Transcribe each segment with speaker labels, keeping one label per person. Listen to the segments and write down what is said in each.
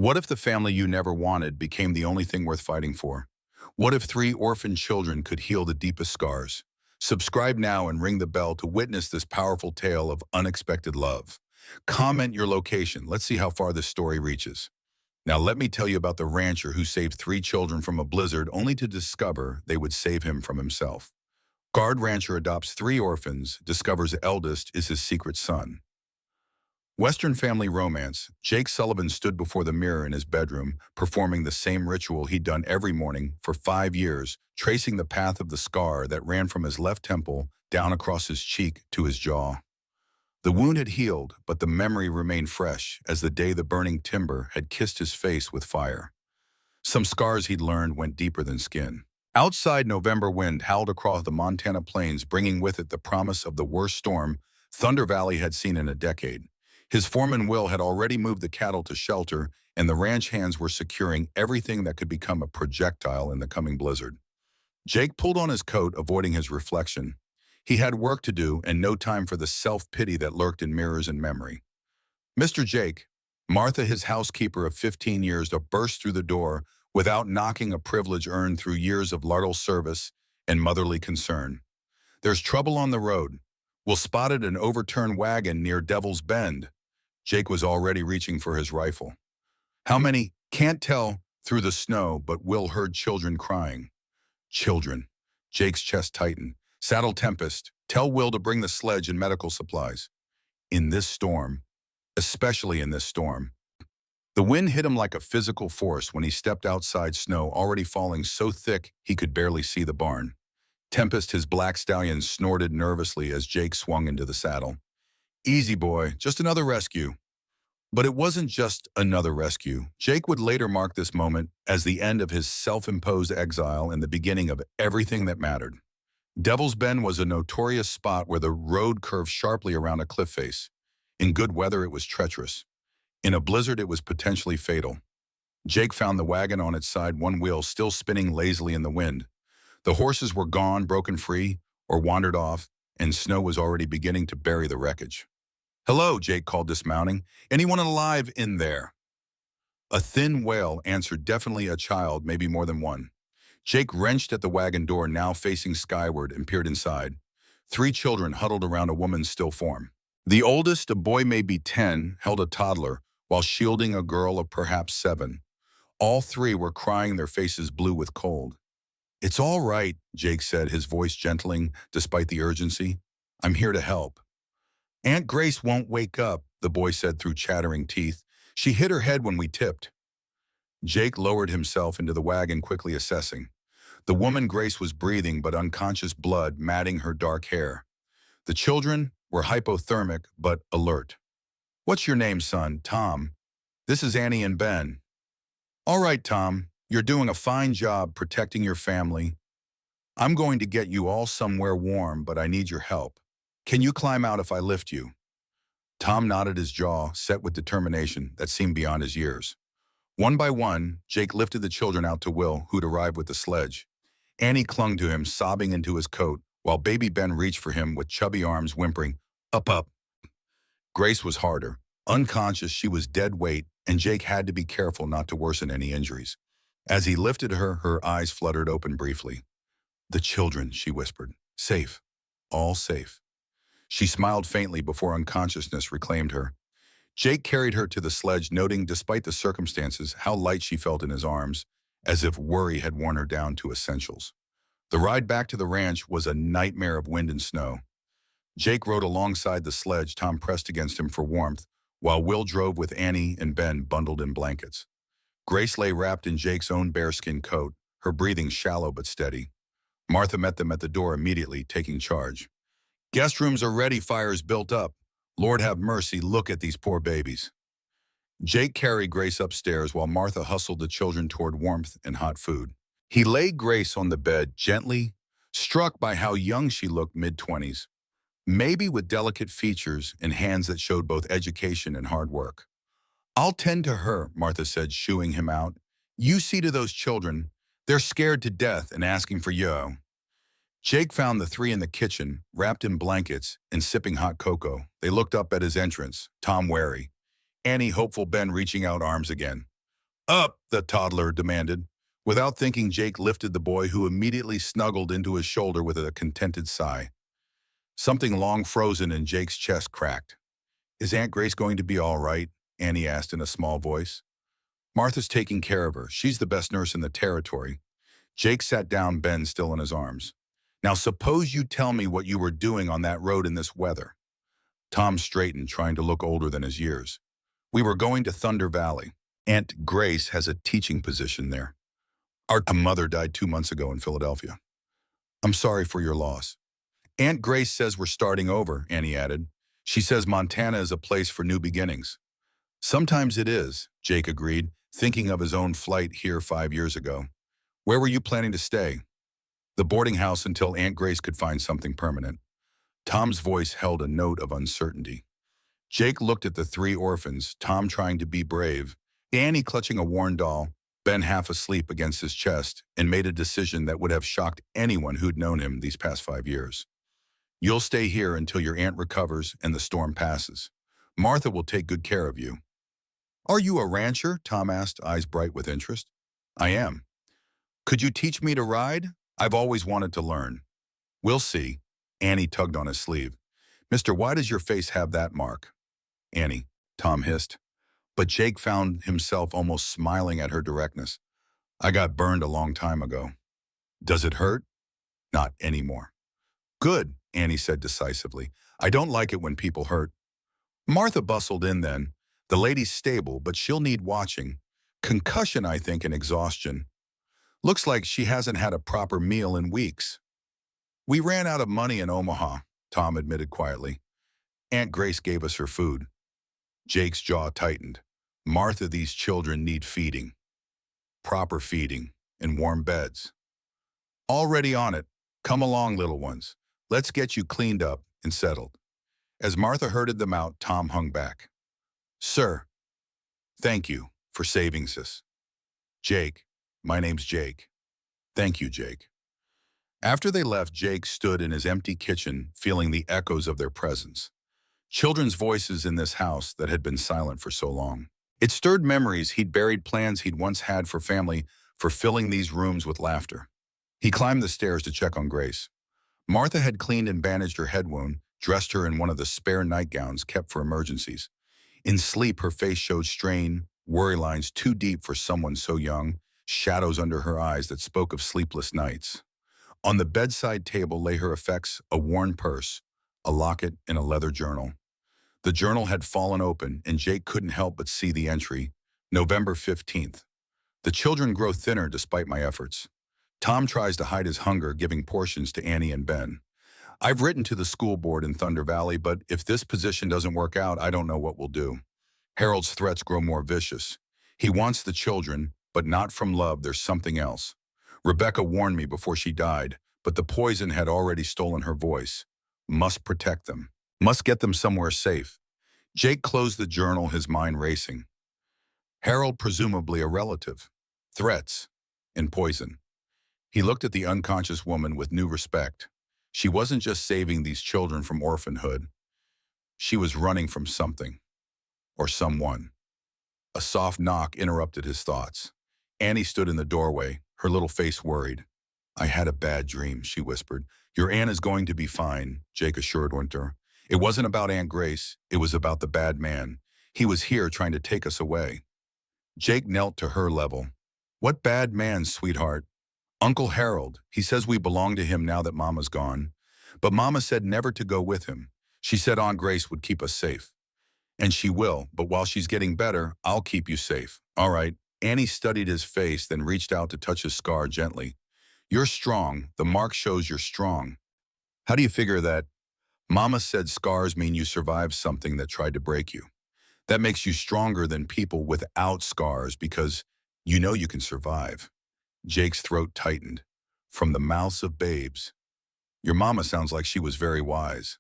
Speaker 1: What if the family you never wanted became the only thing worth fighting for? What if three orphan children could heal the deepest scars? Subscribe now and ring the bell to witness this powerful tale of unexpected love. Comment your location. Let's see how far this story reaches. Now let me tell you about the rancher who saved three children from a blizzard only to discover they would save him from himself. Guard rancher adopts three orphans, discovers Eldest is his secret son. Western family romance. Jake Sullivan stood before the mirror in his bedroom, performing the same ritual he'd done every morning for 5 years, tracing the path of the scar that ran from his left temple down across his cheek to his jaw. The wound had healed, but the memory remained fresh as the day the burning timber had kissed his face with fire. Some scars he'd learned went deeper than skin. Outside, November wind howled across the Montana plains, bringing with it the promise of the worst storm Thunder Valley had seen in a decade. His foreman Will had already moved the cattle to shelter, and the ranch hands were securing everything that could become a projectile in the coming blizzard. Jake pulled on his coat, avoiding his reflection. He had work to do and no time for the self-pity that lurked in mirrors and memory. Mr. Jake, Martha, his housekeeper of 15 years, burst through the door without knocking, a privilege earned through years of lardle service and motherly concern. "There's trouble on the road. We'll spotted an overturned wagon near Devil's Bend." Jake was already reaching for his rifle. "How many?" "Can't tell," through the snow, but Will heard children crying. Children. Jake's chest tightened. "Saddle Tempest. Tell Will to bring the sledge and medical supplies." In this storm, especially in this storm. The wind hit him like a physical force when he stepped outside, snow already falling so thick he could barely see the barn. Tempest, his black stallion, snorted nervously as Jake swung into the saddle. "Easy, boy, just another rescue." But it wasn't just another rescue. Jake would later mark this moment as the end of his self-imposed exile and the beginning of everything that mattered. Devil's Bend was a notorious spot where the road curved sharply around a cliff face. In good weather, it was treacherous. In a blizzard, it was potentially fatal. Jake found the wagon on its side, one wheel still spinning lazily in the wind. The horses were gone, broken free, or wandered off, and snow was already beginning to bury the wreckage. "Hello," Jake called, dismounting. "Anyone alive in there?" A thin wail answered, definitely a child, maybe more than one. Jake wrenched at the wagon door, now facing skyward, and peered inside. Three children huddled around a woman's still form. The oldest, a boy maybe 10, held a toddler, while shielding a girl of perhaps 7. All three were crying, their faces blue with cold. "It's all right," Jake said, his voice gentling despite the urgency. "I'm here to help." "Aunt Grace won't wake up," the boy said through chattering teeth. "She hit her head when we tipped." Jake lowered himself into the wagon, quickly assessing. The woman Grace was breathing, but unconscious, blood matting her dark hair. The children were hypothermic, but alert. "What's your name, son?" "Tom." "This is Annie and Ben." "All right, Tom, you're doing a fine job protecting your family. I'm going to get you all somewhere warm, but I need your help. Can you climb out if I lift you?" Tom nodded, his jaw set with determination that seemed beyond his years. One by one, Jake lifted the children out to Will, who'd arrived with the sledge. Annie clung to him, sobbing into his coat, while baby Ben reached for him with chubby arms, whimpering, "Up, up." Grace was harder. Unconscious, she was dead weight, and Jake had to be careful not to worsen any injuries. As he lifted her, her eyes fluttered open briefly. "The children," she whispered. "Safe. All safe." She smiled faintly before unconsciousness reclaimed her. Jake carried her to the sledge, noting, despite the circumstances, how light she felt in his arms, as if worry had worn her down to essentials. The ride back to the ranch was a nightmare of wind and snow. Jake rode alongside the sledge, Tom pressed against him for warmth, while Will drove with Annie and Ben bundled in blankets. Grace lay wrapped in Jake's own bearskin coat, her breathing shallow but steady. Martha met them at the door immediately, taking charge. "Guest rooms are ready, fires built up. Lord have mercy, look at these poor babies." Jake carried Grace upstairs while Martha hustled the children toward warmth and hot food. He laid Grace on the bed gently, struck by how young she looked, mid-20s, maybe with delicate features and hands that showed both education and hard work. "I'll tend to her," Martha said, shooing him out. "You see to those children. They're scared to death and asking for you." Jake found the three in the kitchen, wrapped in blankets and sipping hot cocoa. They looked up at his entrance, Tom wary, Annie hopeful, Ben reaching out arms again. Up, the toddler demanded. Without thinking, Jake lifted the boy, who immediately snuggled into his shoulder with a contented sigh. Something long frozen in Jake's chest cracked. Is Aunt Grace going to be all right? Annie asked in a small voice. Martha's taking care of her. She's the best nurse in the territory. Jake sat down, Ben still in his arms. Now suppose you tell me what you were doing on that road in this weather. Tom straightened, trying to look older than his years. We were going to Thunder Valley. Aunt Grace has a teaching position there. Our mother died 2 months ago in Philadelphia. I'm sorry for your loss. Aunt Grace says we're starting over, Annie added. She says Montana is a place for new beginnings. Sometimes it is, Jake agreed, thinking of his own flight here 5 years ago. Where were you planning to stay? The boarding house until Aunt Grace could find something permanent. Tom's voice held a note of uncertainty. Jake looked at the three orphans, Tom trying to be brave, Annie clutching a worn doll, Ben half asleep against his chest, and made a decision that would have shocked anyone who'd known him these past 5 years. You'll stay here until your aunt recovers and the storm passes. Martha will take good care of you. Are you a rancher? Tom asked, eyes bright with interest. I am. Could you teach me to ride? I've always wanted to learn. We'll see. Annie tugged on his sleeve. Mister, why does your face have that mark? Annie, Tom hissed. But Jake found himself almost smiling at her directness. I got burned a long time ago. Does it hurt? Not anymore. Good, Annie said decisively. I don't like it when people hurt. Martha bustled in then. The lady's stable, but she'll need watching. Concussion, I think, and exhaustion. Looks like she hasn't had a proper meal in weeks. We ran out of money in Omaha, Tom admitted quietly. Aunt Grace gave us her food. Jake's jaw tightened. Martha, these children need feeding. Proper feeding, and warm beds. Already on it. Come along, little ones. Let's get you cleaned up and settled. As Martha herded them out, Tom hung back. Sir, thank you for saving us. Jake, my name's Jake. Thank you, Jake. After they left, Jake stood in his empty kitchen, feeling the echoes of their presence. Children's voices in this house that had been silent for so long. It stirred memories he'd buried, plans he'd once had for family, for filling these rooms with laughter. He climbed the stairs to check on Grace. Martha had cleaned and bandaged her head wound, dressed her in one of the spare nightgowns kept for emergencies. In sleep, her face showed strain, worry lines too deep for someone so young, shadows under her eyes that spoke of sleepless nights. On the bedside table lay her effects, a worn purse, a locket, and a leather journal. The journal had fallen open, and Jake couldn't help but see the entry, November 15th. The children grow thinner despite my efforts. Tom tries to hide his hunger, giving portions to Annie and Ben. I've written to the school board in Thunder Valley, but if this position doesn't work out, I don't know what we'll do. Harold's threats grow more vicious. He wants the children, but not from love, there's something else. Rebecca warned me before she died, but the poison had already stolen her voice. Must protect them. Must get them somewhere safe. Jake closed the journal, his mind racing. Harold, presumably a relative. Threats. And poison. He looked at the unconscious woman with new respect. She wasn't just saving these children from orphanhood. She was running from something. Or someone. A soft knock interrupted his thoughts. Annie stood in the doorway, her little face worried. I had a bad dream, she whispered. Your aunt is going to be fine, Jake assured her. It wasn't about Aunt Grace, it was about the bad man. He was here trying to take us away. Jake knelt to her level. What bad man, sweetheart? Uncle Harold. He says we belong to him now that Mama's gone. But Mama said never to go with him. She said Aunt Grace would keep us safe. And she will, but while she's getting better, I'll keep you safe. All right. Annie studied his face, then reached out to touch his scar gently. You're strong. The mark shows you're strong. How do you figure that? Mama said scars mean you survived something that tried to break you. That makes you stronger than people without scars because you know you can survive. Jake's throat tightened. From the mouths of babes. Your mama sounds like she was very wise.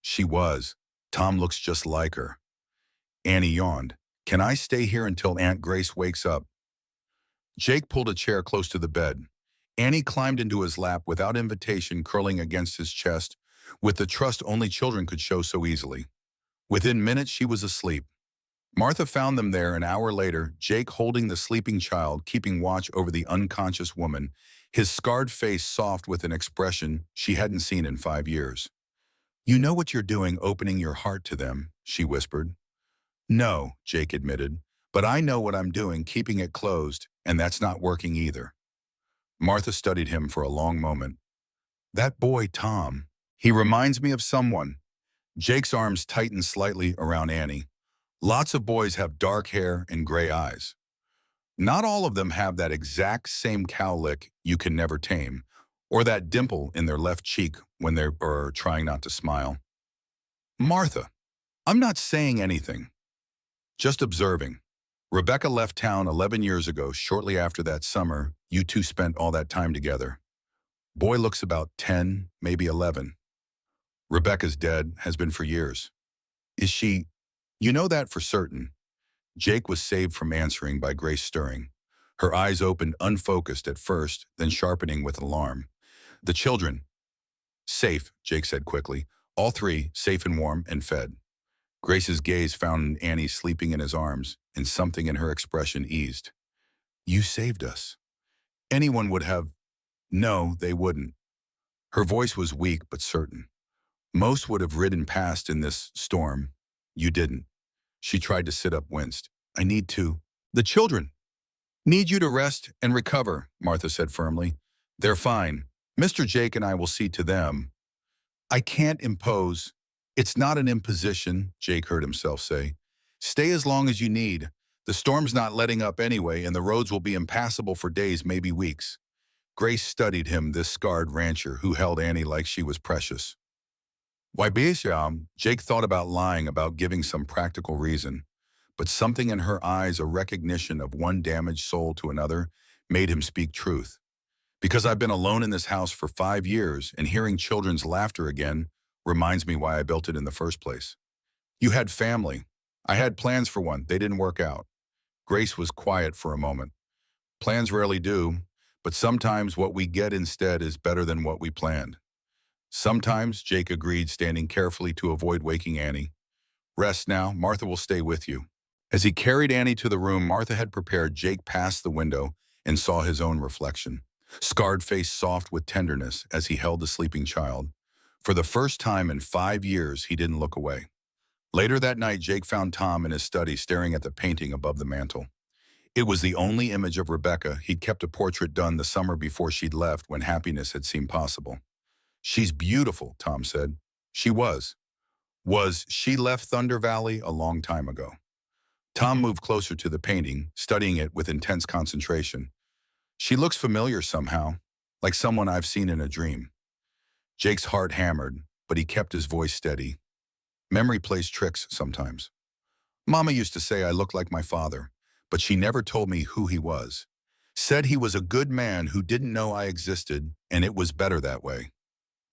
Speaker 1: She was. Tom looks just like her. Annie yawned. Can I stay here until Aunt Grace wakes up? Jake pulled a chair close to the bed. Annie climbed into his lap without invitation, curling against his chest, with the trust only children could show so easily. Within minutes, she was asleep. Martha found them there an hour later, Jake holding the sleeping child, keeping watch over the unconscious woman, his scarred face soft with an expression she hadn't seen in 5 years. "You know what you're doing opening your heart to them," she whispered. "No," Jake admitted, "but I know what I'm doing keeping it closed, and that's not working either." Martha studied him for a long moment. "That boy, Tom, he reminds me of someone." Jake's arms tightened slightly around Annie. "Lots of boys have dark hair and gray eyes. Not all of them have that exact same cowlick you can never tame, or that dimple in their left cheek when they're trying not to smile." "Martha, I'm not saying anything, just observing. Rebecca left town 11 years ago, shortly after that summer you two spent all that time together. Boy looks about 10, maybe 11. Rebecca's dead, has been for years. Is she? You know that for certain." Jake was saved from answering by Grace stirring. Her eyes opened unfocused at first, then sharpening with alarm. "The children." "Safe," Jake said quickly. "All three, safe and warm and fed." Grace's gaze found Annie sleeping in his arms, and something in her expression eased. "You saved us. Anyone would have—" "No, they wouldn't." Her voice was weak but certain. "Most would have ridden past in this storm. You didn't." She tried to sit up, winced. "I need to." "The children need you to rest and recover," Martha said firmly. "They're fine. Mr. Jake and I will see to them." "I can't impose." "It's not an imposition," Jake heard himself say. "Stay as long as you need. The storm's not letting up anyway, and the roads will be impassable for days, maybe weeks." Grace studied him, this scarred rancher who held Annie like she was precious. "Why, Bisham?" Jake thought about lying, about giving some practical reason. But something in her eyes, a recognition of one damaged soul to another, made him speak truth. "Because I've been alone in this house for 5 years, and hearing children's laughter again reminds me why I built it in the first place." "You had family." "I had plans for one. They didn't work out." Grace was quiet for a moment. "Plans rarely do, but sometimes what we get instead is better than what we planned." "Sometimes," Jake agreed, standing carefully to avoid waking Annie. "Rest now. Martha will stay with you." As he carried Annie to the room Martha had prepared, Jake passed the window and saw his own reflection, scarred face soft with tenderness as he held the sleeping child. For the first time in 5 years, he didn't look away. Later that night, Jake found Tom in his study staring at the painting above the mantel. It was the only image of Rebecca. He'd kept a portrait done the summer before she'd left, when happiness had seemed possible. "She's beautiful," Tom said. "She was. She left Thunder Valley a long time ago." Tom moved closer to the painting, studying it with intense concentration. "She looks familiar somehow, like someone I've seen in a dream." Jake's heart hammered, but he kept his voice steady. "Memory plays tricks sometimes. Mama used to say I looked like my father, but she never told me who he was. Said he was a good man who didn't know I existed, and it was better that way."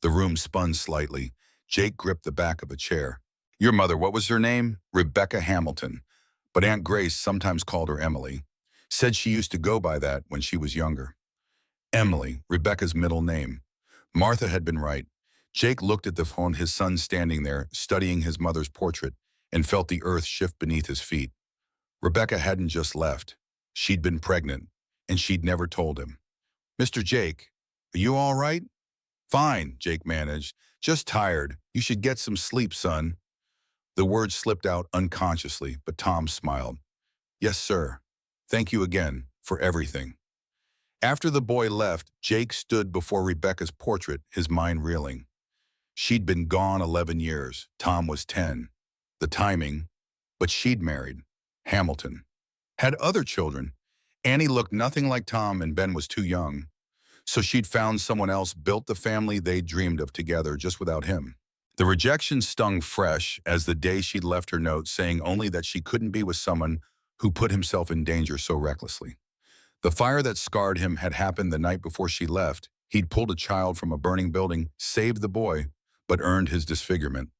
Speaker 1: The room spun slightly. Jake gripped the back of a chair. "Your mother, what was her name?" "Rebecca Hamilton. But Aunt Grace sometimes called her Emily. Said she used to go by that when she was younger." Emily, Rebecca's middle name. Martha had been right. Jake looked at the phone, his son standing there, studying his mother's portrait, and felt the earth shift beneath his feet. Rebecca hadn't just left. She'd been pregnant, and she'd never told him. "Mr. Jake, are you all right?" "Fine," Jake managed. "Just tired. You should get some sleep, son." The words slipped out unconsciously, but Tom smiled. "Yes, sir. Thank you again for everything." After the boy left, Jake stood before Rebecca's portrait, his mind reeling. She'd been gone 11 years. Tom was 10. The timing. But she'd married. Hamilton. Had other children. Annie looked nothing like Tom, and Ben was too young. So she'd found someone else, built the family they'd dreamed of together, just without him. The rejection stung fresh as the day she'd left her note, saying only that she couldn't be with someone who put himself in danger so recklessly. The fire that scarred him had happened the night before she left. He'd pulled a child from a burning building, saved the boy, but earned his disfigurement.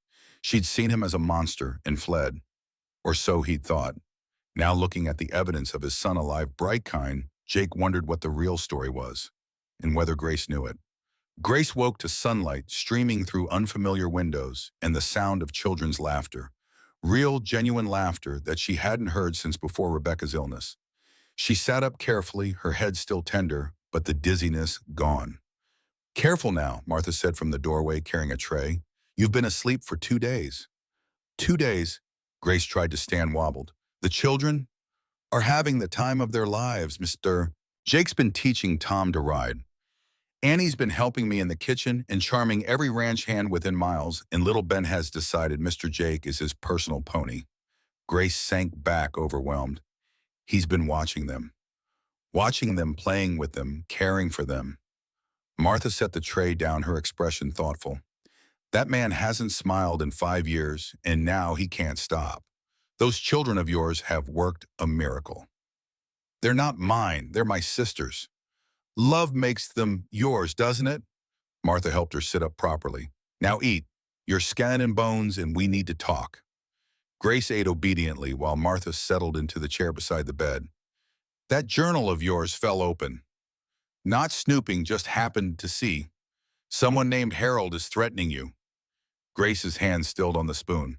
Speaker 1: She'd seen him as a monster and fled. Or so he'd thought. Now, looking at the evidence of his son alive, bright kind, Jake wondered what the real story was, and whether Grace knew it. Grace woke to sunlight streaming through unfamiliar windows and the sound of children's laughter. Real, genuine laughter that she hadn't heard since before Rebecca's illness. She sat up carefully, her head still tender, but the dizziness gone. "Careful now," Martha said from the doorway, carrying a tray. "You've been asleep for 2 days." 2 days? Grace tried to stand, wobbled. "The children are having the time of their lives, Mr. Jake's been teaching Tom to ride. Annie's been helping me in the kitchen and charming every ranch hand within miles, and little Ben has decided Mr. Jake is his personal pony." Grace sank back, overwhelmed. He's been watching them, playing with them, caring for them. Martha set the tray down, her expression thoughtful. "That man hasn't smiled in 5 years, and now he can't stop. Those children of yours have worked a miracle. They're not mine, they're my sister's. Love makes them yours, doesn't it?" Martha helped her sit up properly. "Now eat. You're skin and bones, and we need to talk." Grace ate obediently while Martha settled into the chair beside the bed. "That journal of yours fell open. Not snooping, just happened to see. Someone named Harold is threatening you." Grace's hand stilled on the spoon.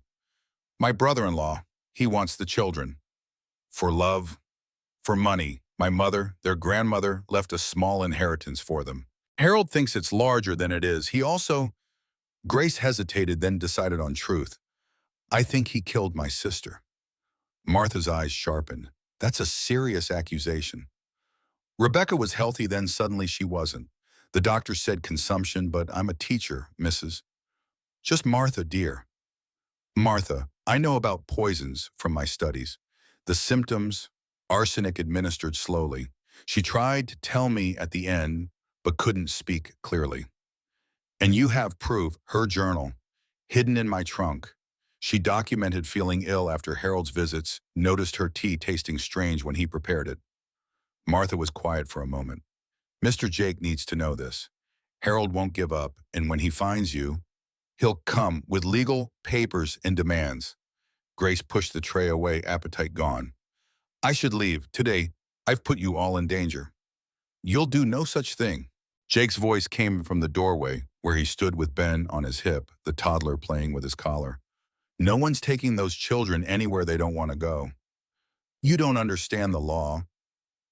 Speaker 1: "My brother-in-law, he wants the children. For love, for money. My mother, their grandmother, left a small inheritance for them. Harold thinks it's larger than it is. He also—" Grace hesitated, then decided on truth. "I think he killed my sister." Martha's eyes sharpened. "That's a serious accusation." "Rebecca was healthy, then suddenly she wasn't. The doctor said consumption, but I'm a teacher, Mrs. Just Martha, dear." "Martha, I know about poisons from my studies. The symptoms, arsenic administered slowly. She tried to tell me at the end, but couldn't speak clearly. And you have proof, her journal, hidden in my trunk. She documented feeling ill after Harold's visits, noticed her tea tasting strange when he prepared it." Martha was quiet for a moment. "Mr. Jake needs to know this. Harold won't give up, and when he finds you, he'll come with legal papers and demands." Grace pushed the tray away, appetite gone. "I should leave. Today, I've put you all in danger." "You'll do no such thing." Jake's voice came from the doorway, where he stood with Ben on his hip, the toddler playing with his collar. "No one's taking those children anywhere they don't want to go. You don't understand the law.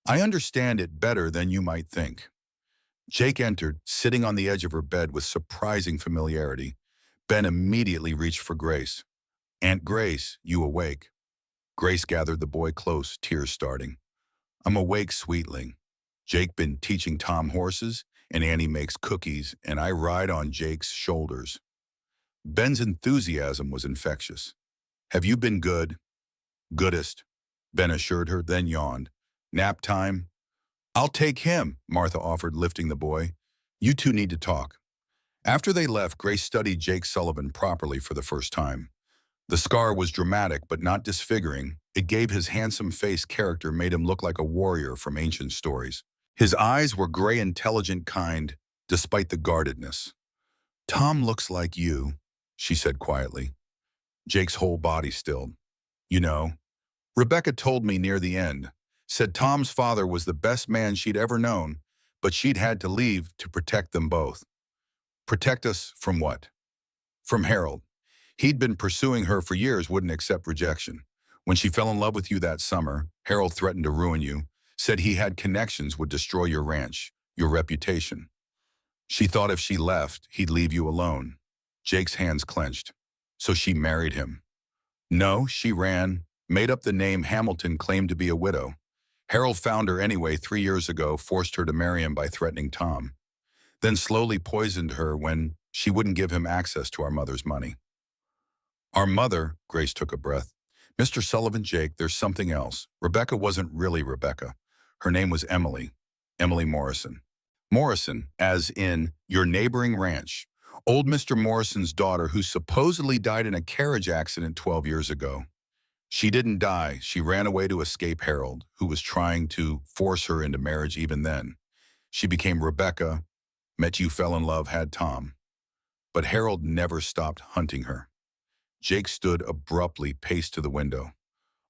Speaker 1: I understand it better than you might think." Jake entered, sitting on the edge of her bed with surprising familiarity. Ben immediately reached for Grace. "Aunt Grace, you awake?" Grace gathered the boy close, tears starting. "I'm awake, sweetling. Jake been teaching Tom horses, and Annie makes cookies, and I ride on Jake's shoulders." Ben's enthusiasm was infectious. "Have you been good?" "Goodest," Ben assured her, then yawned. "Nap time?" "I'll take him," Martha offered, lifting the boy. "You two need to talk." After they left, Grace studied Jake Sullivan properly for the first time. The scar was dramatic but not disfiguring. It gave his handsome face character, made him look like a warrior from ancient stories. His eyes were gray, intelligent kind, despite the guardedness. "Tom looks like you," she said quietly. Jake's whole body stilled. "You know, Rebecca told me near the end, said Tom's father was the best man she'd ever known, but she'd had to leave to protect them both." "Protect us from what?" "From Harold. He'd been pursuing her for years, wouldn't accept rejection. When she fell in love with you that summer, Harold threatened to ruin you, said he had connections, would destroy your ranch, your reputation. She thought if she left, he'd leave you alone." Jake's hands clenched. "So she married him?" "No, she ran, made up the name Hamilton, claimed to be a widow. Harold found her anyway 3 years ago, forced her to marry him by threatening Tom. Then slowly poisoned her when she wouldn't give him access to our mother's money." "Our mother," Grace took a breath. "Mr. Sullivan, Jake, there's something else. Rebecca wasn't really Rebecca. Her name was Emily. Emily Morrison. Morrison, as in your neighboring ranch. Old Mr. Morrison's daughter, who supposedly died in a carriage accident 12 years ago. She didn't die. She ran away to escape Harold, who was trying to force her into marriage even then. She became Rebecca, met you, fell in love, had Tom. But Harold never stopped hunting her." Jake stood abruptly, paced to the window.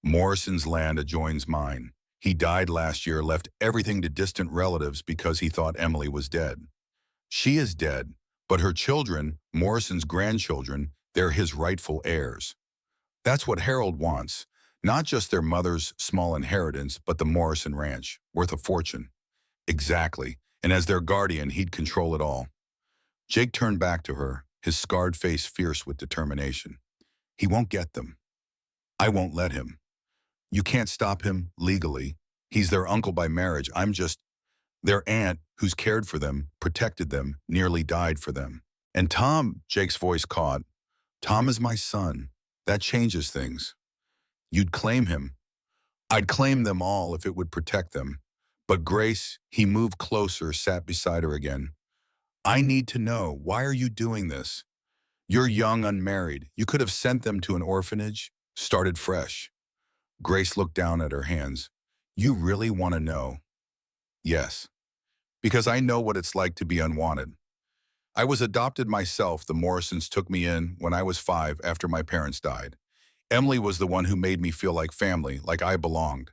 Speaker 1: "Morrison's land adjoins mine. He died last year, left everything to distant relatives because he thought Emily was dead. She is dead, but her children, Morrison's grandchildren, they're his rightful heirs. That's what Harold wants. Not just their mother's small inheritance, but the Morrison Ranch, worth a fortune. Exactly. And as their guardian, he'd control it all. Jake turned back to her, his scarred face fierce with determination. He won't get them. I won't let him. You can't stop him legally. He's their uncle by marriage. I'm just their aunt who's cared for them, protected them, nearly died for them. And Tom, Jake's voice caught. Tom is my son. That changes things. You'd claim him. I'd claim them all if it would protect them. But Grace, he moved closer, sat beside her again. I need to know, why are you doing this? You're young, unmarried. You could have sent them to an orphanage, started fresh. Grace looked down at her hands. You really want to know? Yes. Because I know what it's like to be unwanted. I was adopted myself. The Morrisons took me in when I was 5 after my parents died. Emily was the one who made me feel like family, like I belonged.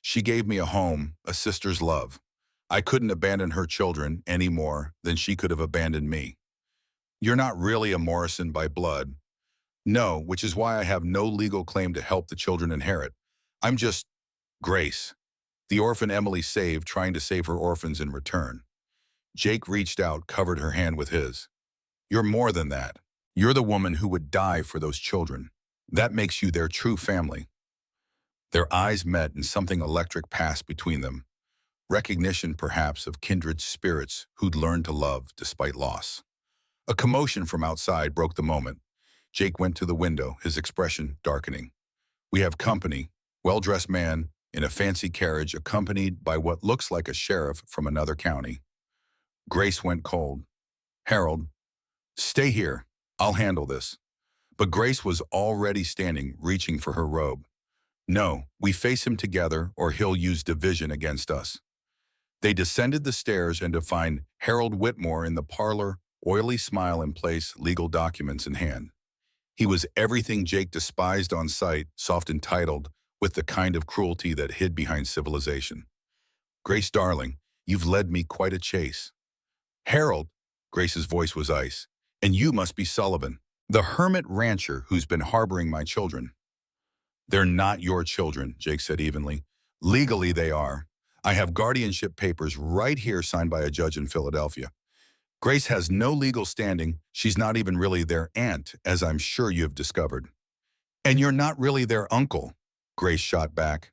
Speaker 1: She gave me a home, a sister's love. I couldn't abandon her children any more than she could have abandoned me. You're not really a Morrison by blood. No, which is why I have no legal claim to help the children inherit. I'm just Grace, the orphan Emily saved, trying to save her orphans in return. Jake reached out, covered her hand with his. You're more than that. You're the woman who would die for those children. That makes you their true family. Their eyes met and something electric passed between them. Recognition, perhaps, of kindred spirits who'd learned to love despite loss. A commotion from outside broke the moment. Jake went to the window, his expression darkening. We have company, well-dressed man in a fancy carriage accompanied by what looks like a sheriff from another county. Grace went cold. Harold, stay here. I'll handle this. But Grace was already standing, reaching for her robe. No, we face him together or he'll use division against us. They descended the stairs and to find Harold Whitmore in the parlor, oily smile in place, legal documents in hand. He was everything Jake despised on sight, soft entitled, with the kind of cruelty that hid behind civilization. Grace, darling, you've led me quite a chase. Harold, Grace's voice was ice, and you must be Sullivan, the hermit rancher who's been harboring my children. They're not your children, Jake said evenly. Legally, they are. I have guardianship papers right here signed by a judge in Philadelphia. Grace has no legal standing. She's not even really their aunt, as I'm sure you've discovered. And you're not really their uncle, Grace shot back.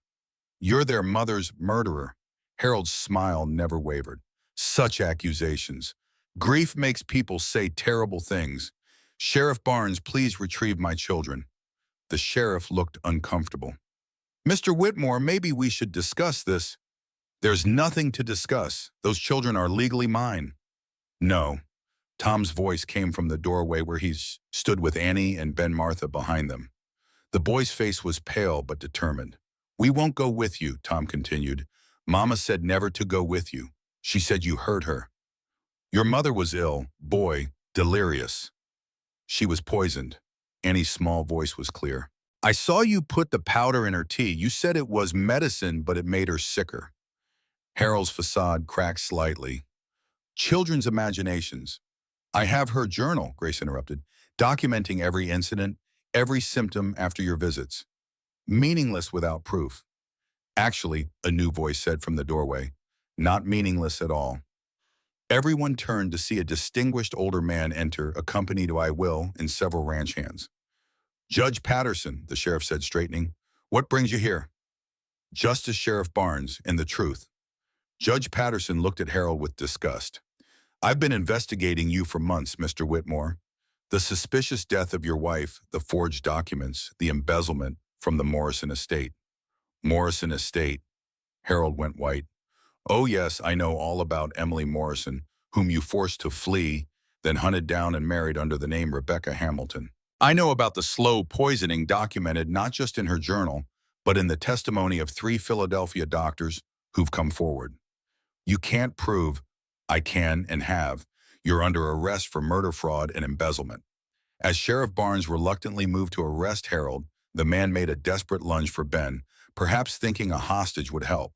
Speaker 1: You're their mother's murderer. Harold's smile never wavered. Such accusations. Grief makes people say terrible things. Sheriff Barnes, please retrieve my children. The sheriff looked uncomfortable. Mr. Whitmore, maybe we should discuss this. There's nothing to discuss. Those children are legally mine. No. Tom's voice came from the doorway where he stood with Annie and Ben Martha behind them. The boy's face was pale but determined. We won't go with you, Tom continued. Mama said never to go with you. She said you hurt her. Your mother was ill, boy, delirious. She was poisoned. Annie's small voice was clear. I saw you put the powder in her tea. You said it was medicine, but it made her sicker. Harold's facade cracked slightly. Children's imaginations. I have her journal, Grace interrupted, documenting every incident, every symptom after your visits. Meaningless without proof. Actually, a new voice said from the doorway, not meaningless at all. Everyone turned to see a distinguished older man enter, accompanied by Will and several ranch hands. Judge Patterson, the sheriff said, straightening. What brings you here? Justice Sheriff Barnes, and the truth. Judge Patterson looked at Harold with disgust. I've been investigating you for months, Mr. Whitmore. The suspicious death of your wife, the forged documents, the embezzlement from the Morrison estate. Morrison estate. Harold went white. Oh yes, I know all about Emily Morrison, whom you forced to flee, then hunted down and married under the name Rebecca Hamilton. I know about the slow poisoning documented not just in her journal, but in the testimony of 3 Philadelphia doctors who've come forward. You can't prove, I can and have, you're under arrest for murder, fraud, and embezzlement. As Sheriff Barnes reluctantly moved to arrest Harold, the man made a desperate lunge for Ben, perhaps thinking a hostage would help.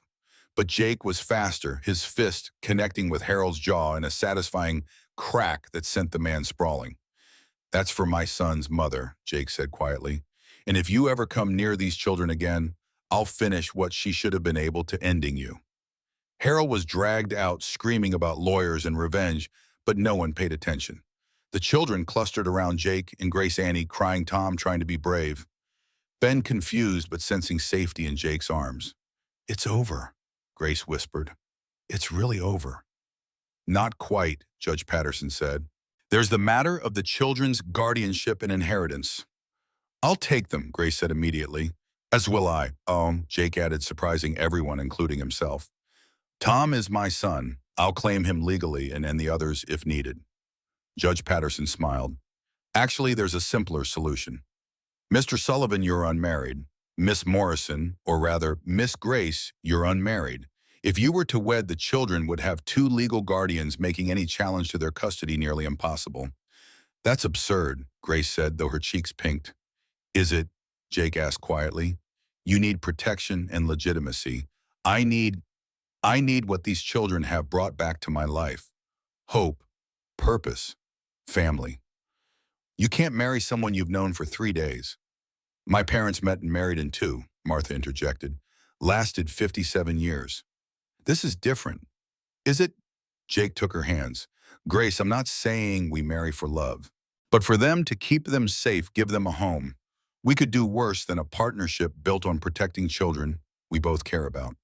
Speaker 1: But Jake was faster, his fist connecting with Harold's jaw in a satisfying crack that sent the man sprawling. That's for my son's mother, Jake said quietly. And if you ever come near these children again, I'll finish what she should have been able to ending you. Harold was dragged out screaming about lawyers and revenge, but no one paid attention. The children clustered around Jake and Grace Annie, crying Tom trying to be brave. Ben confused but sensing safety in Jake's arms. "It's over," Grace whispered. "It's really over." "Not quite," Judge Patterson said. "There's the matter of the children's guardianship and inheritance." "I'll take them," Grace said immediately. "As will I," Jake added, surprising everyone, including himself. "Tom is my son. I'll claim him legally and end the others if needed." Judge Patterson smiled. "Actually, there's a simpler solution. Mr. Sullivan, you're unmarried. Miss Morrison, or rather, Miss Grace, you're unmarried. If you were to wed, the children would have two legal guardians, making any challenge to their custody nearly impossible." "That's absurd," Grace said, though her cheeks pinked. "Is it?" Jake asked quietly. "You need protection and legitimacy. I need what these children have brought back to my life. Hope, purpose, family. You can't marry someone you've known for 3 days." "My parents met and married in 2, Martha interjected. "Lasted 57 years. This is different." "Is it?" Jake took her hands. "Grace, I'm not saying we marry for love, but for them, to keep them safe, give them a home. We could do worse than a partnership built on protecting children we both care about."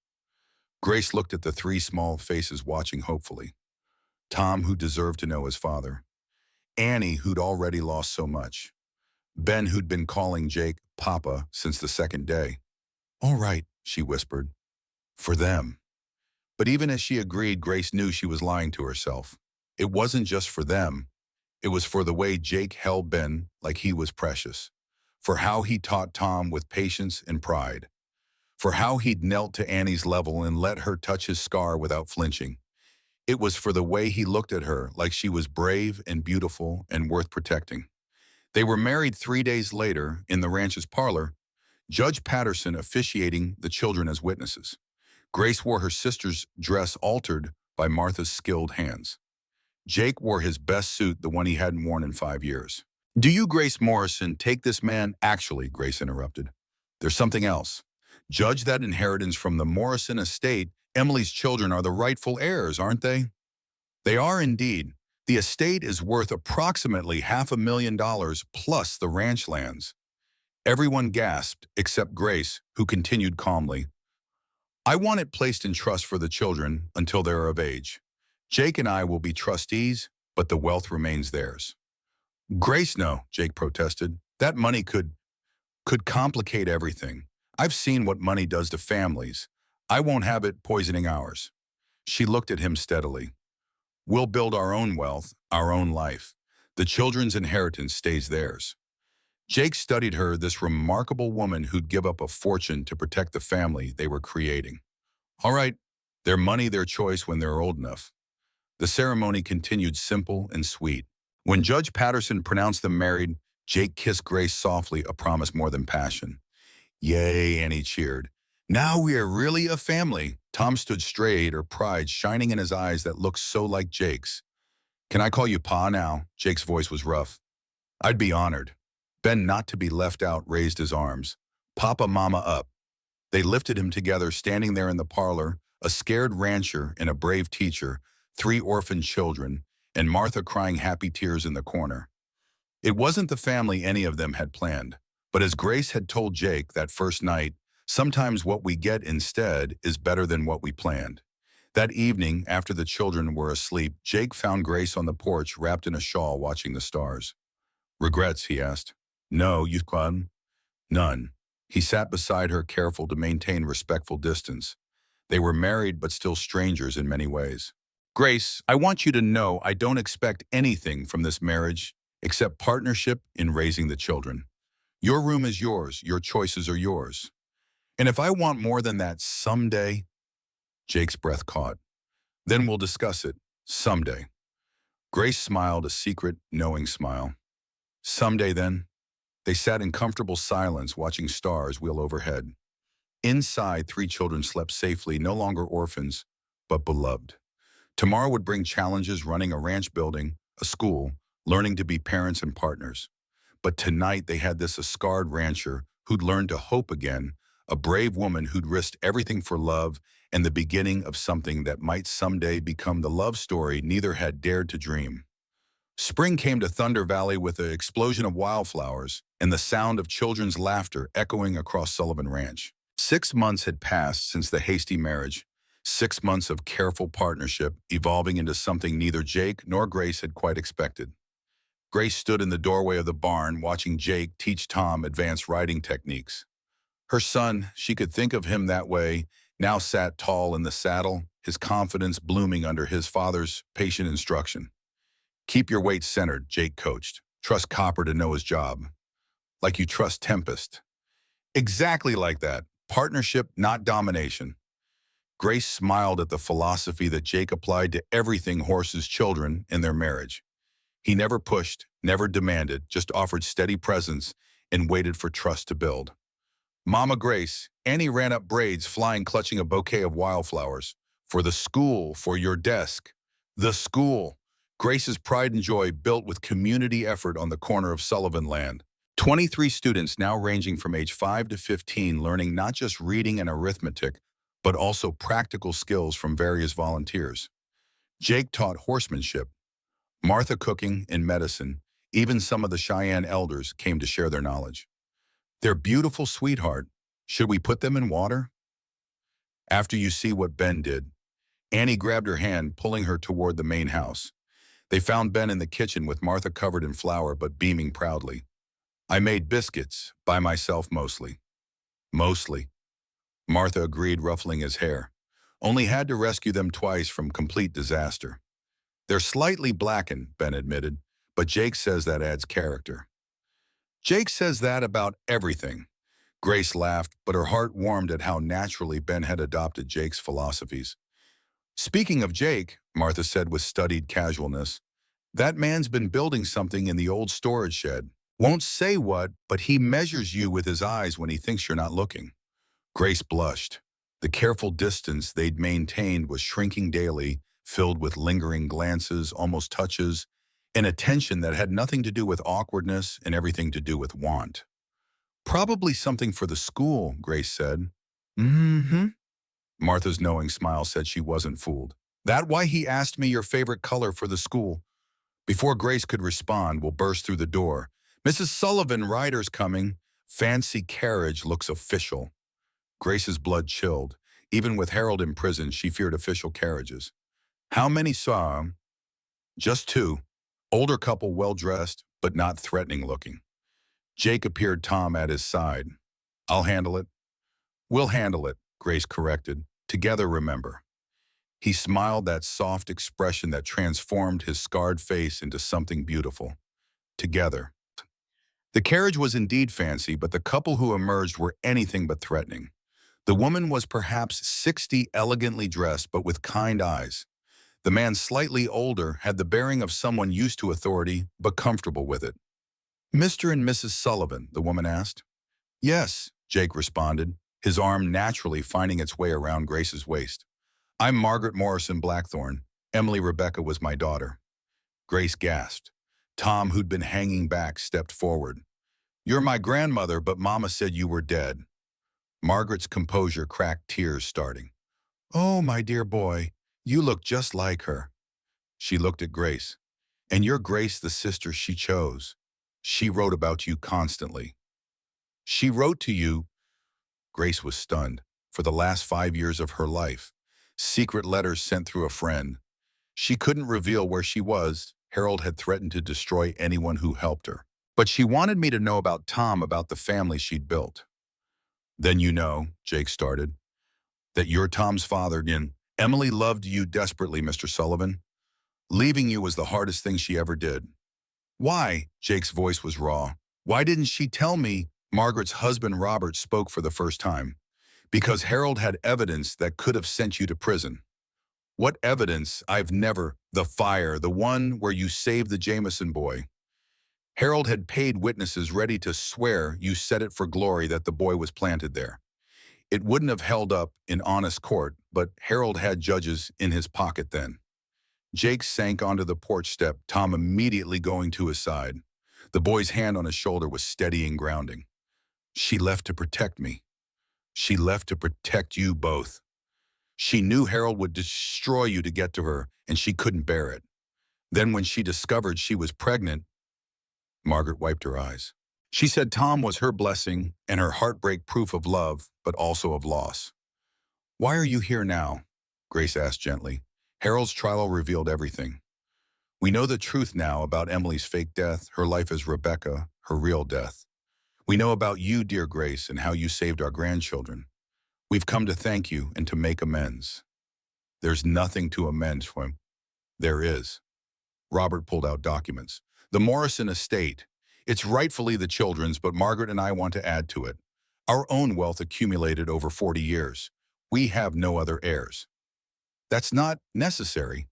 Speaker 1: Grace looked at the 3 small faces watching hopefully. Tom, who deserved to know his father. Annie, who'd already lost so much. Ben, who'd been calling Jake Papa since the second day. "All right," she whispered. "For them." But even as she agreed, Grace knew she was lying to herself. It wasn't just for them. It was for the way Jake held Ben like he was precious. For how he taught Tom with patience and pride. For how he'd knelt to Annie's level and let her touch his scar without flinching. It was for the way he looked at her like she was brave and beautiful and worth protecting. They were married 3 days later in the ranch's parlor, Judge Patterson officiating the children as witnesses. Grace wore her sister's dress altered by Martha's skilled hands. Jake wore his best suit, the one he hadn't worn in 5 years. "Do you, Grace Morrison, take this man?" "Actually," Grace interrupted, "there's something else. Judge, that inheritance from the Morrison estate, Emily's children are the rightful heirs, aren't they?" "They are indeed. The estate is worth approximately $500,000 plus the ranch lands." Everyone gasped, except Grace, who continued calmly. "I want it placed in trust for the children until they're of age. Jake and I will be trustees, but the wealth remains theirs." "Grace, no," Jake protested. "That money could complicate everything. I've seen what money does to families. I won't have it poisoning ours." She looked at him steadily. "We'll build our own wealth, our own life. The children's inheritance stays theirs." Jake studied her, this remarkable woman who'd give up a fortune to protect the family they were creating. "All right, their money, their choice when they're old enough." The ceremony continued, simple and sweet. When Judge Patterson pronounced them married, Jake kissed Grace softly, a promise more than passion. "Yay," Annie cheered. "Now we are really a family." Tom stood straight, her pride shining in his eyes that looked so like Jake's. "Can I call you Pa now?" Jake's voice was rough. "I'd be honored." Ben, not to be left out, raised his arms. "Papa, Mama, up." They lifted him together, standing there in the parlor, a scared rancher and a brave teacher, 3 orphan children, and Martha crying happy tears in the corner. It wasn't the family any of them had planned, but as Grace had told Jake that first night, sometimes what we get instead is better than what we planned. That evening, after the children were asleep, Jake found Grace on the porch, wrapped in a shawl, watching the stars. "Regrets?" he asked. "No, you've gone." "None." He sat beside her, careful to maintain respectful distance. They were married, but still strangers in many ways. "Grace, I want you to know I don't expect anything from this marriage except partnership in raising the children. Your room is yours, your choices are yours. And if I want more than that someday," Jake's breath caught, "then we'll discuss it someday." Grace smiled, a secret, knowing smile. "Someday, then." They sat in comfortable silence, watching stars wheel overhead. Inside, 3 children slept safely, no longer orphans, but beloved. Tomorrow would bring challenges, running a ranch building, a school, learning to be parents and partners. But tonight they had this, a scarred rancher who'd learned to hope again, a brave woman who'd risked everything for love and the beginning of something that might someday become the love story neither had dared to dream. Spring came to Thunder Valley with an explosion of wildflowers and the sound of children's laughter echoing across Sullivan Ranch. 6 months had passed since the hasty marriage, 6 months of careful partnership evolving into something neither Jake nor Grace had quite expected. Grace stood in the doorway of the barn watching Jake teach Tom advanced riding techniques. Her son, she could think of him that way, now sat tall in the saddle, his confidence blooming under his father's patient instruction. Keep your weight centered, Jake coached. Trust Copper to know his job. Like you trust Tempest. Exactly like that. Partnership, not domination. Grace smiled at the philosophy that Jake applied to everything horses' children in their marriage. He never pushed, never demanded, just offered steady presence and waited for trust to build. Mama Grace, Annie ran up braids, flying, clutching a bouquet of wildflowers. For the school, for your desk. The school. Grace's pride and joy built with community effort on the corner of Sullivan Land. 23 students now ranging from age 5 to 15 learning not just reading and arithmetic, but also practical skills from various volunteers. Jake taught horsemanship, Martha cooking and medicine. Even some of the Cheyenne elders came to share their knowledge. They're beautiful, sweetheart. Should we put them in water? After you see what Ben did. Annie grabbed her hand, pulling her toward the main house. They found Ben in the kitchen with Martha covered in flour but beaming proudly. I made biscuits, by myself mostly. Mostly. Martha agreed, ruffling his hair. Only had to rescue them twice from complete disaster. They're slightly blackened, Ben admitted, but Jake says that adds character. Jake says that about everything. Grace laughed, but her heart warmed at how naturally Ben had adopted Jake's philosophies. Speaking of Jake, Martha said with studied casualness, that man's been building something in the old storage shed. Won't say what, but he measures you with his eyes when he thinks you're not looking. Grace blushed. The careful distance they'd maintained was shrinking daily, filled with lingering glances, almost touches, an attention that had nothing to do with awkwardness and everything to do with want. Probably something for the school, Grace said. Mm-hmm. Martha's knowing smile said she wasn't fooled. That why he asked me your favorite color for the school? Before Grace could respond, Will burst through the door. Mrs. Sullivan, rider's coming. Fancy carriage looks official. Grace's blood chilled. Even with Harold in prison, she feared official carriages. How many saw him? Just two. Older couple, well-dressed, but not threatening looking. Jake appeared, Tom at his side. I'll handle it. We'll handle it, Grace corrected. Together, remember. He smiled, that soft expression that transformed his scarred face into something beautiful. Together. The carriage was indeed fancy, but the couple who emerged were anything but threatening. The woman was perhaps 60, elegantly dressed, but with kind eyes. The man, slightly older, had the bearing of someone used to authority, but comfortable with it. Mr. and Mrs. Sullivan, the woman asked. Yes, Jake responded, his arm naturally finding its way around Grace's waist. I'm Margaret Morrison Blackthorne. Emily Rebecca was my daughter. Grace gasped. Tom, who'd been hanging back, stepped forward. You're my grandmother, but Mama said you were dead. Margaret's composure cracked, tears starting. Oh, my dear boy, you look just like her. She looked at Grace. And you're Grace, the sister she chose. She wrote about you constantly. She wrote to you. Grace was stunned. For the last 5 years of her life. Secret letters sent through a friend. She couldn't reveal where she was. Harold had threatened to destroy anyone who helped her. But she wanted me to know about Tom, about the family she'd built. Then you know, Jake started, that you're Tom's father, and Emily loved you desperately, Mr. Sullivan. Leaving you was the hardest thing she ever did. Why? Jake's voice was raw. Why didn't she tell me? Margaret's husband, Robert, spoke for the first time. Because Harold had evidence that could have sent you to prison. What evidence? I've never. The fire, the one where you saved the Jameson boy. Harold had paid witnesses ready to swear you said it for glory that the boy was planted there. It wouldn't have held up in honest court, but Harold had judges in his pocket then. Jake sank onto the porch step, Tom immediately going to his side. The boy's hand on his shoulder was steady and grounding. She left to protect me. She left to protect you both. She knew Harold would destroy you to get to her, and she couldn't bear it. Then when she discovered she was pregnant, Margaret wiped her eyes. She said Tom was her blessing and her heartbreak proof of love, but also of loss. Why are you here now? Grace asked gently. Harold's trial revealed everything. We know the truth now about Emily's fake death, her life as Rebecca, her real death. We know about you, dear Grace, and how you saved our grandchildren. We've come to thank you and to make amends. There's nothing to amend, Swim. There is. Robert pulled out documents. The Morrison estate. It's rightfully the children's, but Margaret and I want to add to it. Our own wealth accumulated over 40 years. We have no other heirs. That's not necessary.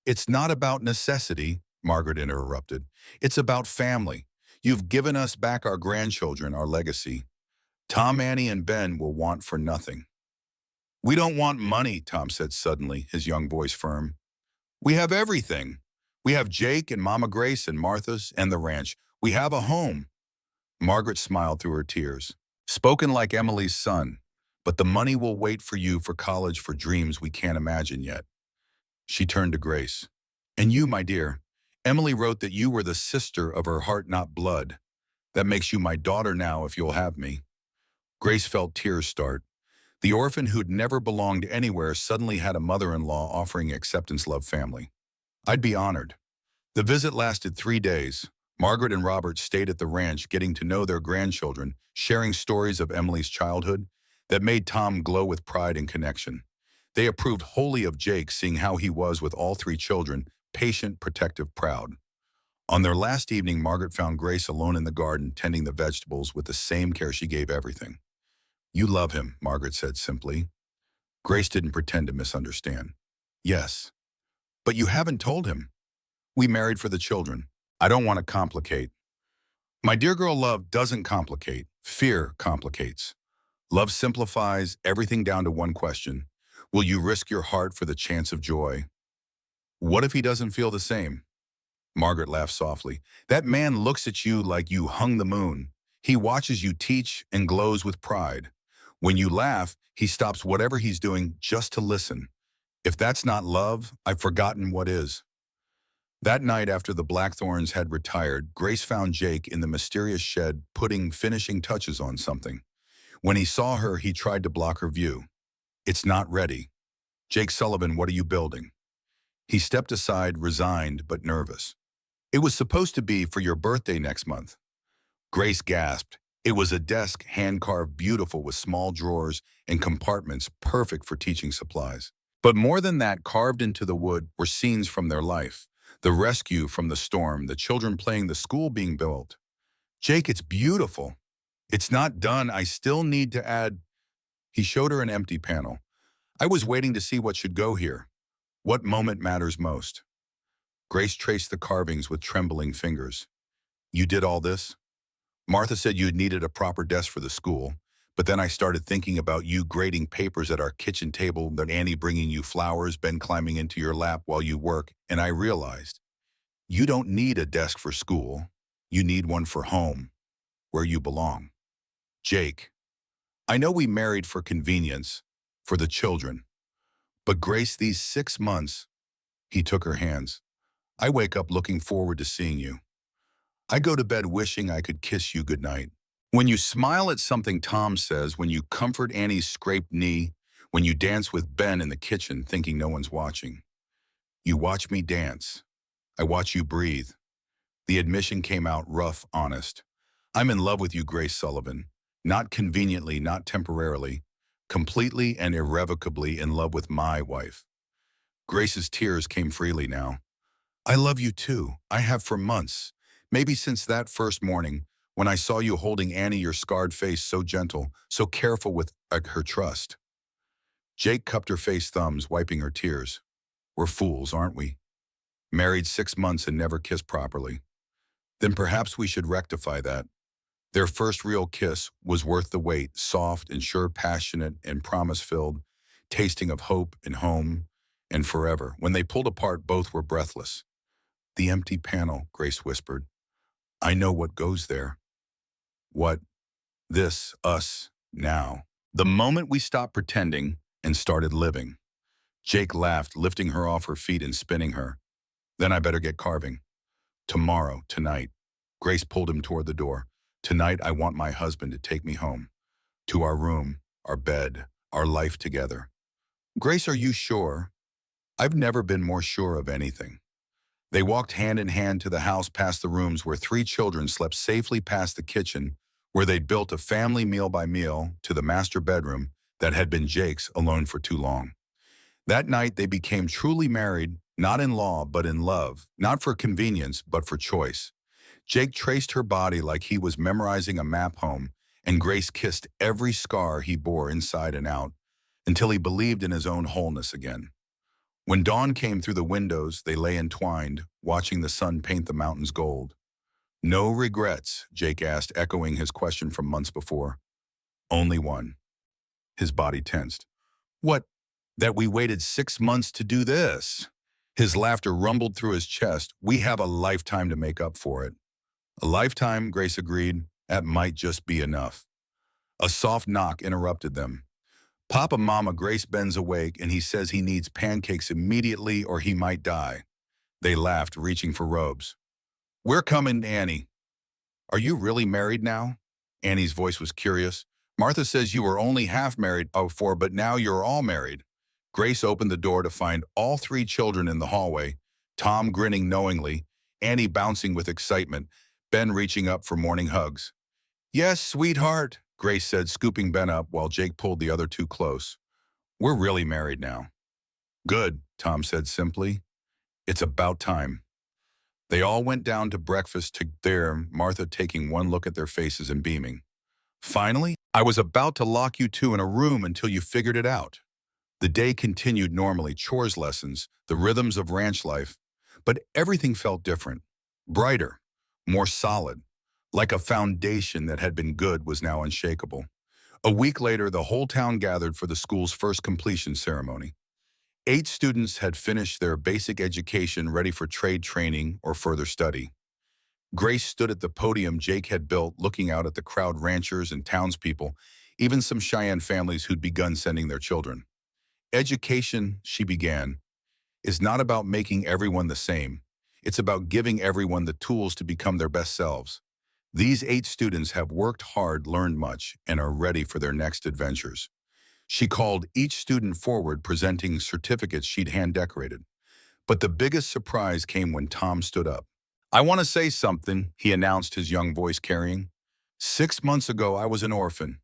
Speaker 1: It's not about necessity, Margaret interrupted. It's about family. You've given us back our grandchildren, our legacy. Tom, Annie, and Ben will want for nothing. We don't want money, Tom said suddenly, his young voice firm. We have everything. We have Jake and Mama Grace and Martha's and the ranch. We have a home. Margaret smiled through her tears. Spoken like Emily's son, but the money will wait for you for college for dreams we can't imagine yet. She turned to Grace. And you, my dear, Emily wrote that you were the sister of her heart, not blood. That makes you my daughter now if you'll have me. Grace felt tears start. The orphan who'd never belonged anywhere suddenly had a mother-in-law offering acceptance love family. I'd be honored. The visit lasted 3 days. Margaret and Robert stayed at the ranch getting to know their grandchildren, sharing stories of Emily's childhood that made Tom glow with pride and connection. They approved wholly of Jake, seeing how he was with all 3 children, patient, protective, proud. On their last evening, Margaret found Grace alone in the garden, tending the vegetables with the same care she gave everything. You love him, Margaret said simply. Grace didn't pretend to misunderstand. Yes, but you haven't told him. We married for the children. I don't want to complicate. My dear girl, love doesn't complicate. Fear complicates. Love simplifies everything down to one question. Will you risk your heart for the chance of joy? What if he doesn't feel the same? Margaret laughed softly. That man looks at you like you hung the moon. He watches you teach and glows with pride. When you laugh, he stops whatever he's doing just to listen. If that's not love, I've forgotten what is. That night after the Blackthorns had retired, Grace found Jake in the mysterious shed putting finishing touches on something. When he saw her, he tried to block her view. It's not ready. Jake Sullivan, what are you building? He stepped aside, resigned but nervous. It was supposed to be for your birthday next month. Grace gasped. It was a desk, hand-carved, beautiful, with small drawers and compartments perfect for teaching supplies. But more than that, carved into the wood were scenes from their life. The rescue from the storm, the children playing, the school being built. Jake, it's beautiful. It's not done. I still need to add. He showed her an empty panel. I was waiting to see what should go here. What moment matters most? Grace traced the carvings with trembling fingers. You did all this? Martha said you had needed a proper desk for the school, but then I started thinking about you grading papers at our kitchen table, then Annie bringing you flowers, Ben climbing into your lap while you work, and I realized you don't need a desk for school. You need one for home, where you belong. Jake, I know we married for convenience, for the children, but Grace, these 6 months, he took her hands. I wake up looking forward to seeing you. I go to bed wishing I could kiss you goodnight. When you smile at something Tom says, when you comfort Annie's scraped knee, when you dance with Ben in the kitchen thinking no one's watching. You watch me dance. I watch you breathe. The admission came out rough, honest. I'm in love with you, Grace Sullivan. Not conveniently, not temporarily. Completely and irrevocably in love with my wife. Grace's tears came freely now. I love you too. I have for months. Maybe since that first morning, when I saw you holding Annie, your scarred face so gentle, so careful with her trust. Jake cupped her face, thumbs, wiping her tears. We're fools, aren't we? Married 6 months and never kissed properly. Then perhaps we should rectify that. Their first real kiss was worth the wait, soft and sure, passionate and promise-filled, tasting of hope and home and forever. When they pulled apart, both were breathless. The empty panel, Grace whispered. I know what goes there. What? us, now. The moment we stopped pretending and started living. Jake laughed, lifting her off her feet and spinning her. Then I better get carving. Tomorrow, tonight. Grace pulled him toward the door. Tonight, I want my husband to take me home. To our room, our bed, our life together. Grace, are you sure? I've never been more sure of anything. They walked hand in hand to the house past the rooms where three children slept safely past the kitchen, where they'd built a family meal by meal, to the master bedroom that had been Jake's alone for too long. That night, they became truly married, not in law, but in love, not for convenience, but for choice. Jake traced her body like he was memorizing a map home, and Grace kissed every scar he bore inside and out, until he believed in his own wholeness again. When dawn came through the windows, they lay entwined, watching the sun paint the mountains gold. No regrets, Jake asked, echoing his question from months before. Only one. His body tensed. What? That we waited 6 months to do this? His laughter rumbled through his chest. We have a lifetime to make up for it. A lifetime, Grace agreed. That might just be enough. A soft knock interrupted them. Papa, Mama, Grace bends awake and he says he needs pancakes immediately or he might die. They laughed, reaching for robes. We're coming, Annie. Are you really married now? Annie's voice was curious. Martha says you were only half married before, but now you're all married. Grace opened the door to find all three children in the hallway, Tom grinning knowingly, Annie bouncing with excitement, Ben reaching up for morning hugs. Yes, sweetheart, Grace said, scooping Ben up while Jake pulled the other two close. We're really married now. Good, Tom said simply. It's about time. They all went down to breakfast together, Martha taking one look at their faces and beaming. Finally, I was about to lock you two in a room until you figured it out. The day continued normally, chores lessons, the rhythms of ranch life, but everything felt different, brighter, more solid, like a foundation that had been good was now unshakable. A week later, the whole town gathered for the school's first completion ceremony. 8 students had finished their basic education, ready for trade training or further study. Grace stood at the podium Jake had built, looking out at the crowd, ranchers and townspeople, even some Cheyenne families who'd begun sending their children. Education, she began, is not about making everyone the same. It's about giving everyone the tools to become their best selves. These 8 students have worked hard, learned much, and are ready for their next adventures. She called each student forward, presenting certificates she'd hand-decorated. But the biggest surprise came when Tom stood up. I want to say something, he announced, his young voice carrying. 6 months ago, I was an orphan.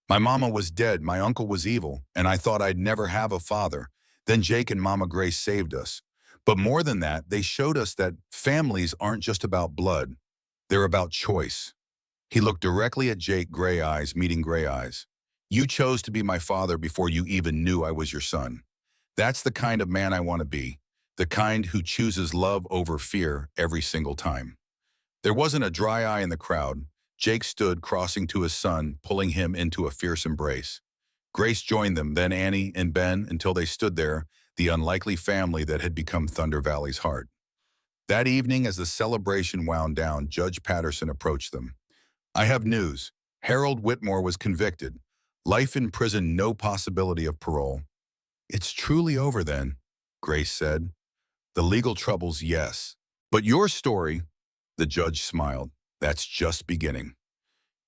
Speaker 1: My mama was dead, my uncle was evil, and I thought I'd never have a father. Then Jake and Mama Grace saved us. But more than that, they showed us that families aren't just about blood. They're about choice. He looked directly at Jake, gray eyes meeting gray eyes. You chose to be my father before you even knew I was your son. That's the kind of man I want to be, the kind who chooses love over fear every single time. There wasn't a dry eye in the crowd. Jake stood, crossing to his son, pulling him into a fierce embrace. Grace joined them, then Annie and Ben, until they stood there, the unlikely family that had become Thunder Valley's heart. That evening, as the celebration wound down, Judge Patterson approached them. I have news. Harold Whitmore was convicted. Life in prison, no possibility of parole. It's truly over then, Grace said. The legal troubles, yes. But your story, the judge smiled. That's just beginning.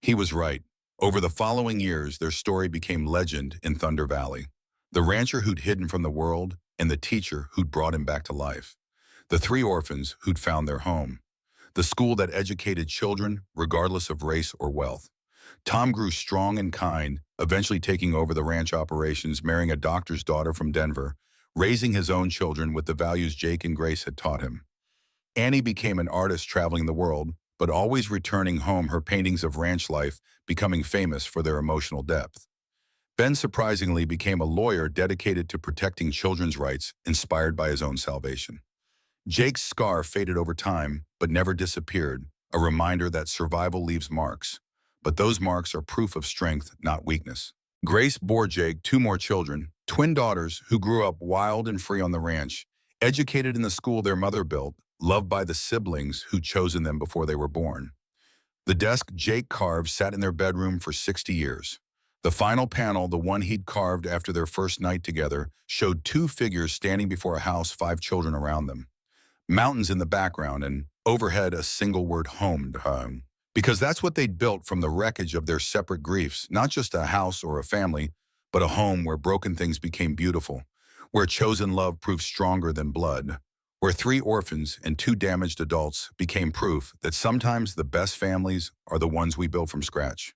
Speaker 1: He was right. Over the following years, their story became legend in Thunder Valley. The rancher who'd hidden from the world and the teacher who'd brought him back to life. The 3 orphans who'd found their home. The school that educated children regardless of race or wealth. Tom grew strong and kind, eventually taking over the ranch operations, marrying a doctor's daughter from Denver, raising his own children with the values Jake and Grace had taught him. Annie became an artist traveling the world, but always returning home, her paintings of ranch life becoming famous for their emotional depth. Ben surprisingly became a lawyer dedicated to protecting children's rights, inspired by his own salvation. Jake's scar faded over time, but never disappeared, a reminder that survival leaves marks. But those marks are proof of strength, not weakness. Grace bore Jake 2 more children, twin daughters who grew up wild and free on the ranch, educated in the school their mother built, loved by the siblings who'd chosen them before they were born. The desk Jake carved sat in their bedroom for 60 years. The final panel, the one he'd carved after their first night together, showed two figures standing before a house, five children around them. Mountains in the background, and overhead a single word, home. Because that's what they'd built from the wreckage of their separate griefs, not just a house or a family, but a home where broken things became beautiful, where chosen love proved stronger than blood, where three orphans and two damaged adults became proof that sometimes the best families are the ones we build from scratch.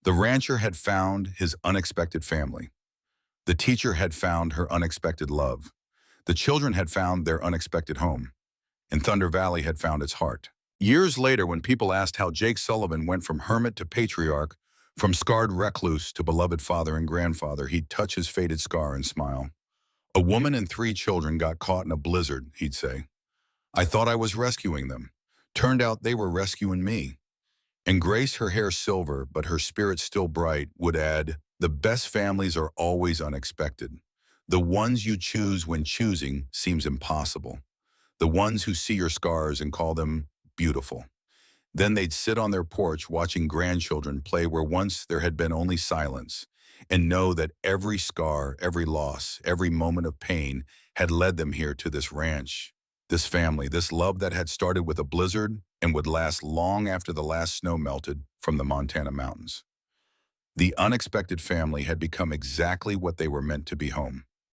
Speaker 1: The rancher had found his unexpected family. The teacher had found her unexpected love. The children had found their unexpected home. And Thunder Valley had found its heart. Years later, when people asked how Jake Sullivan went from hermit to patriarch, from scarred recluse to beloved father and grandfather, he'd touch his faded scar and smile. A woman and three children got caught in a blizzard, he'd say. I thought I was rescuing them. Turned out they were rescuing me. And Grace, her hair silver, but her spirit still bright, would add, the best families are always unexpected. The ones you choose when choosing seems impossible. The ones who see your scars and call them beautiful. Then they'd sit on their porch watching grandchildren play where once there had been only silence, and know that every scar, every loss, every moment of pain had led them here to this ranch, this family, this love that had started with a blizzard and would last long after the last snow melted from the Montana mountains. The unexpected family had become exactly what they were meant to be: home.